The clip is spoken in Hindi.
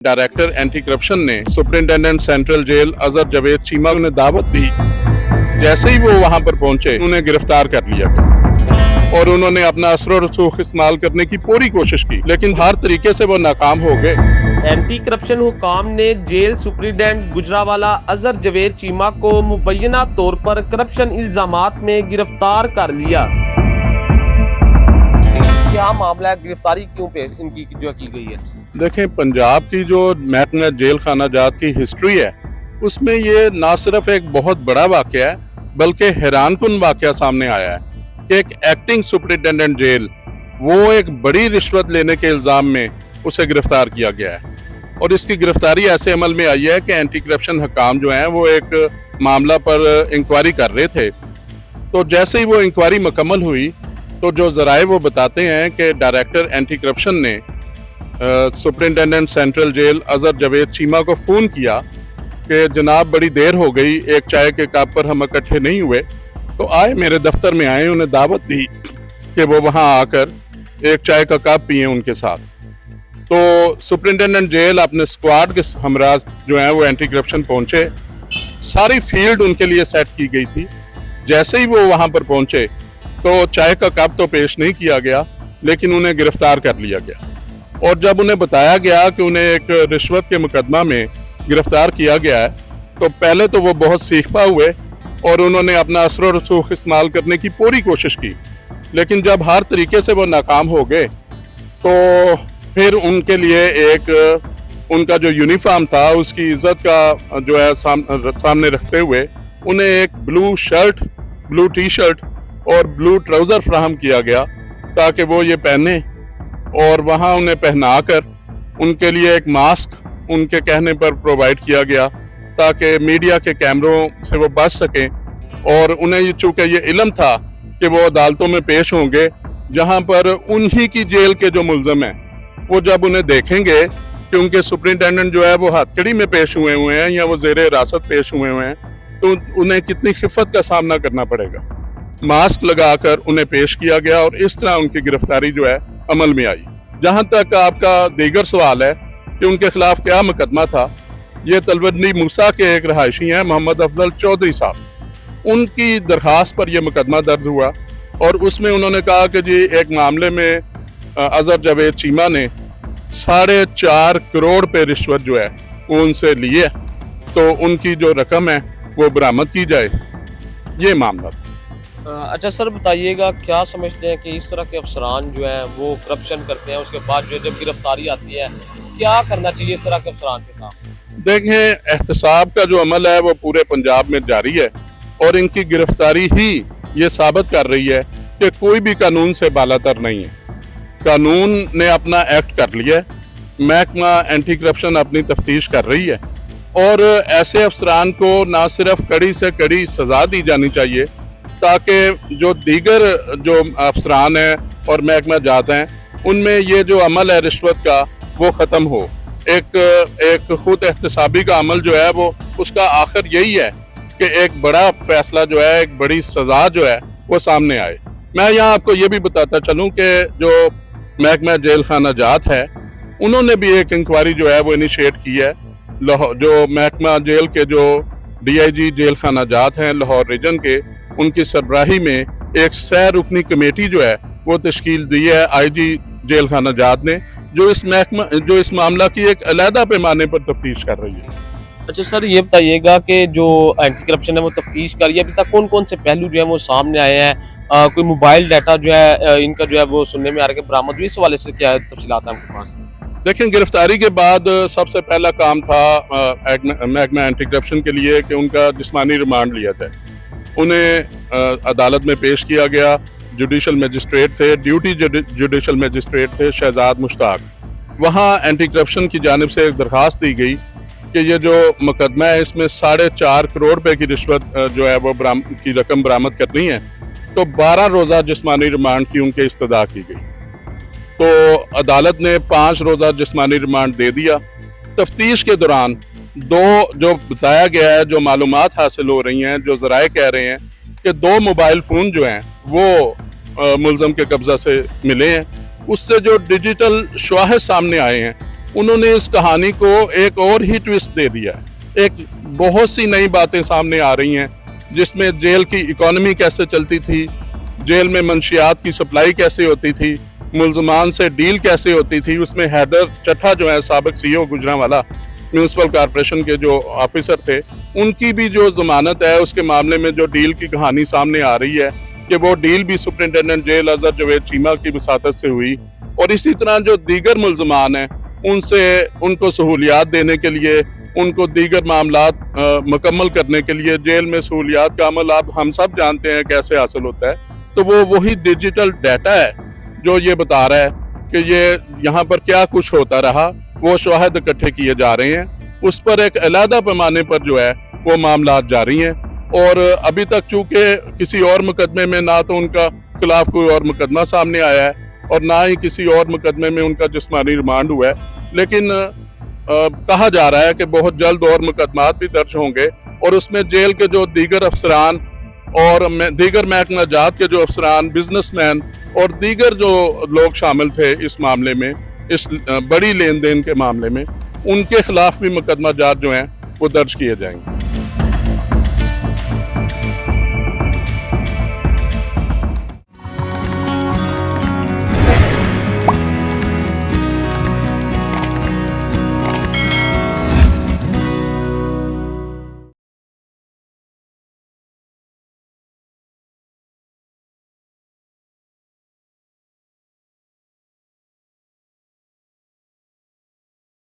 डायरेक्टर एंटी करप्शन ने superintendent central jail Azhar Javed Cheema ने दावत दी। जैसे ही वो वहां पर पहुंचे उन्हें गिरफ्तार कर लिया गया और उन्होंने अपना असर रसूख इस्तेमाल करने की पूरी कोशिश की, लेकिन हर तरीके से वो नाकाम हो गए। एंटी करप्शन हुकाम ने जेल सुपरिटेंडेंट गुजरावाला अजहर जावेद चीमा को मुबैना तौर पर करप्शन इल्जामात में गिरफ्तार कर लिया। क्या मामला है, गिरफ्तारी क्यों पेश इनकी जो की गई है? देखें, पंजाब की जो महकमा जेल खाना जात की हिस्ट्री है उसमें ये ना सिर्फ एक बहुत बड़ा वाकया है बल्कि हैरानकुन वाकया सामने आया है कि एक एक्टिंग सुपरिटेंडेंट जेल वो एक बड़ी रिश्वत लेने के इल्ज़ाम में उसे गिरफ्तार किया गया है। और इसकी गिरफ्तारी ऐसे अमल में आई है कि एंटी करप्शन हकाम जो हैं वो एक मामला पर इंक्वायरी कर रहे थे। तो जैसे ही वो इंक्वायरी मुकम्मल हुई तो जो ज़राए वो बताते हैं कि डायरेक्टर एंटी करप्शन ने superintendent central jail Azhar Javed Cheema को फ़ोन किया कि जनाब बड़ी देर हो गई, एक चाय के कप पर हम इकट्ठे नहीं हुए, तो आए मेरे दफ्तर में आए, उन्हें दावत दी कि वो वहाँ आकर एक चाय का कप पिए उनके साथ। तो सुपरिंटेंडेंट जेल अपने स्क्वाड के हमरा जो हैं वो एंटी करप्शन पहुँचे, सारी फील्ड उनके लिए सेट की गई थी। जैसे ही वो वहाँ पर पहुँचे तो चाय का कप तो पेश नहीं किया गया लेकिन उन्हें गिरफ्तार कर लिया गया। और जब उन्हें बताया गया कि उन्हें एक रिश्वत के मुकदमा में गिरफ्तार किया गया है तो पहले तो वो बहुत सीखपा हुए और उन्होंने अपना असर रसूख इस्तेमाल करने की पूरी कोशिश की, लेकिन जब हर तरीके से वो नाकाम हो गए तो फिर उनके लिए एक उनका जो यूनिफॉर्म था उसकी इज्जत का जो है सामने रखते हुए उन्हें एक blue shirt, blue T shirt और ब्लू ट्राउज़र फ्राहम किया गया ताकि वो ये पहने और वहाँ उन्हें पहनाकर उनके लिए एक मास्क उनके कहने पर प्रोवाइड किया गया ताकि मीडिया के कैमरों से वो बच सकें। और उन्हें चूँकि ये इल्म था कि वो अदालतों में पेश होंगे जहाँ पर उन्हीं की जेल के जो मुल्ज़म हैं वो जब उन्हें देखेंगे कि उनके सुपरिंटेंडेंट जो है वो हथकड़ी में पेश हुए हैं या वो ज़ेरे हिरासत पेश हुए हैं तो उन्हें कितनी खिफ़त का सामना करना पड़ेगा। मास्क लगाकर उन्हें पेश किया गया और इस तरह उनकी गिरफ्तारी जो है अमल में आई। जहां तक आपका दीगर सवाल है कि उनके खिलाफ क्या मुकदमा था, ये तलवंडी मूसा के एक रहायशी हैं मोहम्मद अफजल चौधरी साहब, उनकी दरखास्त पर यह मुकदमा दर्ज हुआ और उसमें उन्होंने कहा कि जी एक मामले में अजहर जावेद चीमा ने 4.5 करोड़ पे रिश्वत जो है वो उनसे लिए, तो उनकी जो रकम है वो बरामद की जाए, ये मामला। अच्छा सर, बताइएगा क्या समझते हैं कि इस तरह के अफसरान जो हैं वो करप्शन करते हैं, उसके बाद जो जब गिरफ्तारी आती है क्या करना चाहिए इस तरह के अफसरान के साथ? देखें, एहतसाब का जो अमल है वो पूरे पंजाब में जारी है और इनकी गिरफ्तारी ही ये साबित कर रही है कि कोई भी कानून से बालातर नहीं है। कानून ने अपना एक्ट कर लिया है, महकमा एंटी करप्शन अपनी तफ्तीश कर रही है और ऐसे अफसरान को ना सिर्फ कड़ी से कड़ी सजा दी जानी चाहिए ताकि जो दीगर जो अफसरान हैं और महकमा जात हैं उनमें ये जो अमल है रिश्वत का वो ख़त्म हो। एक खुद एहतसाबी का अमल जो है वो उसका आखिर यही है कि एक बड़ा फैसला जो है, एक बड़ी सज़ा जो है वो सामने आए। मैं यहाँ आपको ये भी बताता चलूँ कि जो महकमा जेल खाना जात है उन्होंने भी एक इंक्वायरी जो है वो इनिशिएट की है। जो महकमा जेल के जो DIG जेल खाना जात हैं लाहौर रीजन के, उनकी सरबराही में एक सह रुकनी कमेटी जो है वो तश्कील दी है IG जेल खाना जात ने, जो इस मामला की एक अलहदा पैमाने पर तफ्तीश कर रही है। अच्छा सर, ये बताइएगा कि जो एंटी करप्शन है वो तफ्तीश कर रही है, अभी तक कौन कौन से पहलू जो है वो सामने आए हैं? कोई मोबाइल डाटा जो है इनका जो है वो सुनने में आ रहा है कि बरामद हुई, इस हवाले से क्या तफसीलात हैं आपके पास? देखें, गिरफ्तारी के बाद सबसे पहला काम था महकमा एंटी करप्शन के लिए कि उनका जिस्मानी रिमांड लिया जाए। उन्हें अदालत में पेश किया गया। जुडिशल मजिस्ट्रेट थे, ड्यूटी जुडिशल मजिस्ट्रेट थे शहजाद मुश्ताक। वहाँ एंटी करप्शन की जानिब से एक दरखास्त दी गई कि ये जो मुकदमा है इसमें 4.5 करोड़ रुपए की रिश्वत जो है वो की रकम बरामद करनी है, तो 12 रोज़ा जिस्मानी रिमांड की उनके इस्तदा की गई। तो अदालत ने 5 रोज़ा जिस्मानी रिमांड दे दिया। तफ्तीश के दौरान जो बताया गया है, जो मालूमात हासिल हो रही हैं, जो ज़राए कह रहे हैं कि 2 मोबाइल फ़ोन जो हैं वो मुल्ज़म के कब्ज़ा से मिले हैं। उससे जो डिजिटल शवाहिद सामने आए हैं उन्होंने इस कहानी को एक और ही ट्विस्ट दे दिया है। एक बहुत सी नई बातें सामने आ रही हैं, जिसमें जेल की इकोनॉमी कैसे चलती थी, जेल में मंशियात की सप्लाई कैसे होती थी, मुल्जमान से डील कैसे होती थी। उसमें हैदर चट्ठा जो है साबिक सीईओ गुजरांवाला म्यूनसिपल कॉरपोरेशन के जो ऑफिसर थे, उनकी भी जो जमानत है उसके मामले में जो डील की कहानी सामने आ रही है कि वो डील भी सुपरिटेंडेंट जेल अजहर जवेद चीमा की वसातत से हुई। और इसी तरह जो दीगर मुल्जमान हैं उनसे उनको सहूलियात देने के लिए, उनको दीगर मामलात मुकम्मल करने के लिए जेल में सहूलियात का अमल आप हम सब जानते हैं कैसे हासिल होता है। तो वो वही डिजिटल डाटा है जो ये बता रहा है कि ये यहाँ पर क्या कुछ होता रहा। वो शवाहिद इकट्ठे किए जा रहे हैं, उस पर एक अलहदा पैमाने पर जो है वो मामलात जारी हैं। और अभी तक चूंकि किसी और मुकदमे में ना तो उनका खिलाफ कोई और मुकदमा सामने आया है और ना ही किसी और मुकदमे में उनका जिस्मानी रिमांड हुआ है, लेकिन कहा जा रहा है कि बहुत जल्द और मुकदमात भी दर्ज होंगे और उसमें जेल के जो दीगर अफसरान और दीगर महकमा जात के जो अफसरान, बिजनेसमैन और दीगर जो लोग शामिल थे इस मामले में, इस बड़ी लेन देन के मामले में, उनके खिलाफ भी मुकदमा जात जो हैं वो दर्ज किए जाएंगे।